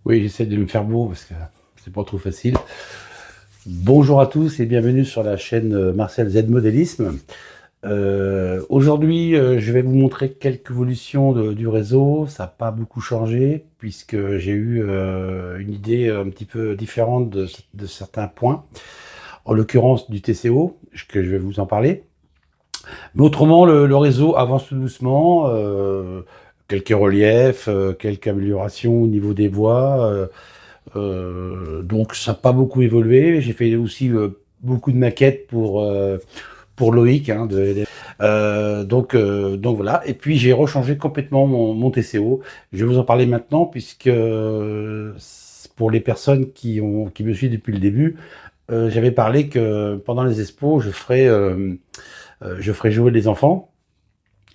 Oui, j'essaie de me faire beau parce que c'est pas trop facile. Bonjour à tous et bienvenue sur la chaîne Martial Z Modélisme. Aujourd'hui, je vais vous montrer quelques évolutions du réseau. Ça n'a pas beaucoup changé puisque j'ai eu une idée un petit peu différente de certains points, en l'occurrence du TCO, que je vais vous en parler. Mais autrement, le réseau avance tout doucement. Quelques reliefs, quelques améliorations au niveau des voies. Donc ça n'a pas beaucoup évolué. J'ai fait aussi beaucoup de maquettes pour Loïc. Donc voilà. Et puis j'ai rechangé complètement mon TCO. Je vais vous en parler maintenant puisque pour les personnes qui me suivent depuis le début, j'avais parlé que pendant les expos, je ferai jouer les enfants.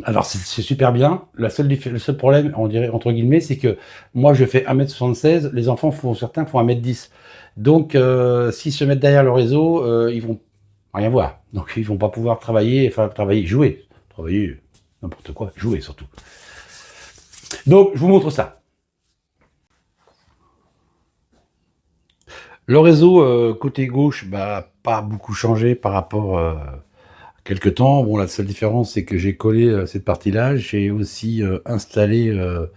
Alors c'est super bien. Le seul problème, on dirait entre guillemets, c'est que moi je fais 1m76, les enfants certains font 1m10. Donc s'ils se mettent derrière le réseau, ils vont rien voir. Donc ils vont pas pouvoir jouer. Travailler, n'importe quoi, jouer surtout. Donc je vous montre ça. Le réseau côté gauche, bah, pas beaucoup changé par rapport quelque temps. Bon, la seule différence, c'est que j'ai collé cette partie-là. J'ai aussi installé, alors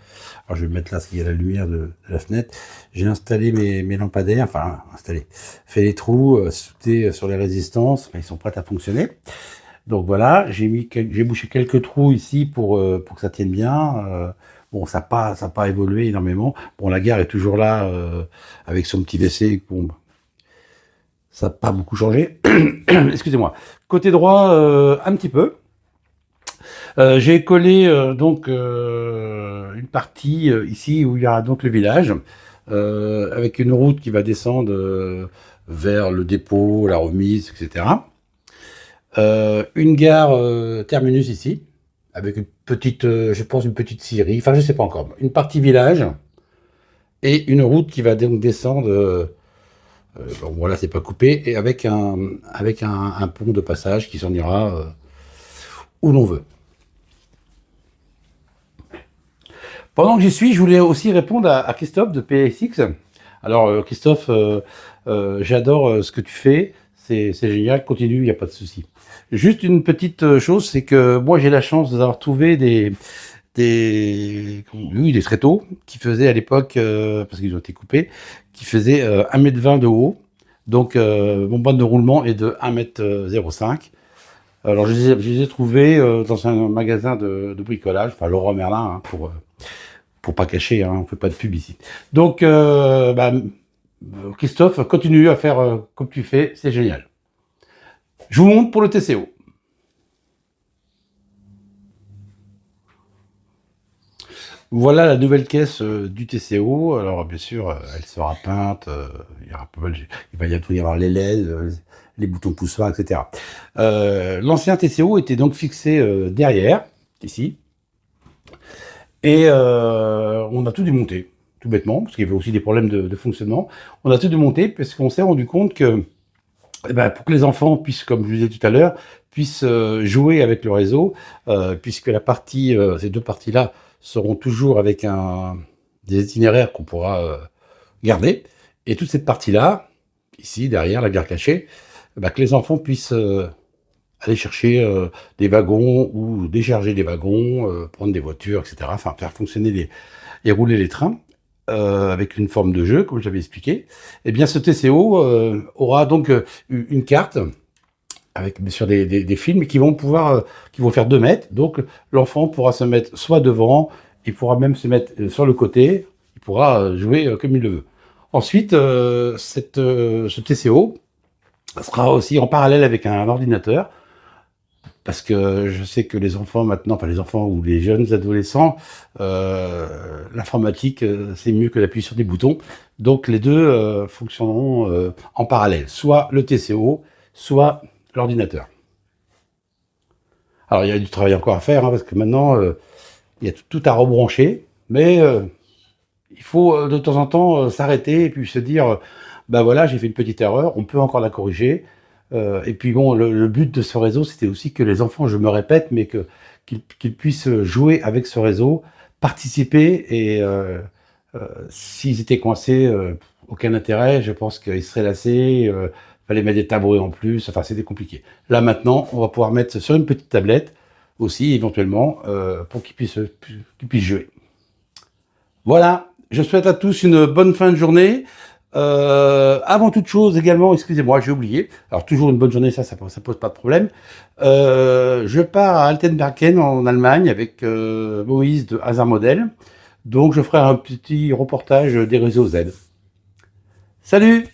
je vais mettre là, parce qu'il y a la lumière de la fenêtre. J'ai installé mes lampadaires, enfin installé, fait les trous, sauté sur les résistances. Enfin, ils sont prêts à fonctionner. Donc voilà, j'ai bouché quelques trous ici pour que ça tienne bien. Bon, ça a pas évolué énormément. Bon, la gare est toujours là avec son petit WC. Bon, ça n'a pas beaucoup changé. Excusez-moi. Côté droit, un petit peu. J'ai collé une partie ici où il y aura donc le village, avec une route qui va descendre vers le dépôt, la remise, etc. Une gare terminus ici, avec une petite, je pense une petite scierie, enfin je sais pas encore, une partie village, et une route qui va donc descendre, bon voilà c'est pas coupé, et avec un pont de passage qui s'en ira où l'on veut. Pendant que j'y suis, je voulais aussi répondre à Christophe de PSX. Alors, Christophe, j'adore ce que tu fais. C'est génial. Continue, il n'y a pas de souci. Juste une petite chose, c'est que moi, j'ai la chance d'avoir trouvé des tréteaux qui faisaient à l'époque, parce qu'ils ont été coupés, qui faisaient 1,20 m de haut. Donc, mon bande de roulement est de 1,05 m. Alors, je les ai trouvés dans un magasin de bricolage, enfin, Laurent Merlin, hein, pour pas cacher, hein, on fait pas de pub ici. Donc, Christophe, continue à faire comme tu fais, c'est génial. Je vous montre pour le TCO. Voilà la nouvelle caisse du TCO. Alors, bien sûr, elle sera peinte. Il va bientôt y avoir les LED, les boutons poussoirs, etc. L'ancien TCO était donc fixé derrière, ici. Et on a tout démonté, tout bêtement, parce qu'il y avait aussi des problèmes de fonctionnement. On a tout démonté parce qu'on s'est rendu compte que pour que les enfants puissent, comme je vous disais tout à l'heure, puissent jouer avec le réseau, puisque ces deux parties-là seront toujours avec des itinéraires qu'on pourra garder. Et toute cette partie-là, ici, derrière la gare cachée, que les enfants puissent aller chercher des wagons ou décharger des wagons, prendre des voitures, etc. Enfin, faire fonctionner et rouler les trains avec une forme de jeu, comme j'avais expliqué. Eh bien, ce TCO aura donc une carte avec bien sûr des films qui vont faire 2 mètres. Donc, l'enfant pourra se mettre soit devant, il pourra même se mettre sur le côté, il pourra jouer comme il le veut. Ensuite, ce TCO sera aussi en parallèle avec un ordinateur, parce que je sais que les enfants maintenant, enfin les enfants ou les jeunes adolescents, l'informatique, c'est mieux que d'appuyer sur des boutons. Donc les deux fonctionneront en parallèle, soit le TCO, soit l'ordinateur. Alors il y a du travail encore à faire, hein, parce que maintenant, il y a tout à rebrancher, mais il faut de temps en temps s'arrêter et puis se dire, ben voilà, j'ai fait une petite erreur, on peut encore la corriger. Et puis bon, le but de ce réseau, c'était aussi que les enfants, je me répète, mais qu'ils puissent jouer avec ce réseau, participer et S'ils étaient coincés, aucun intérêt, je pense qu'ils seraient lassés, fallait mettre des tabourets en plus, enfin c'était compliqué. Là maintenant, on va pouvoir mettre sur une petite tablette aussi éventuellement pour qu'ils puissent jouer. Voilà, je souhaite à tous une bonne fin de journée. Avant toute chose également, excusez-moi, j'ai oublié. Alors toujours une bonne journée, ça pose pas de problème. Je pars à Altenbergen en Allemagne avec Moïse de Hazard Model. Donc je ferai un petit reportage des réseaux Z. Salut!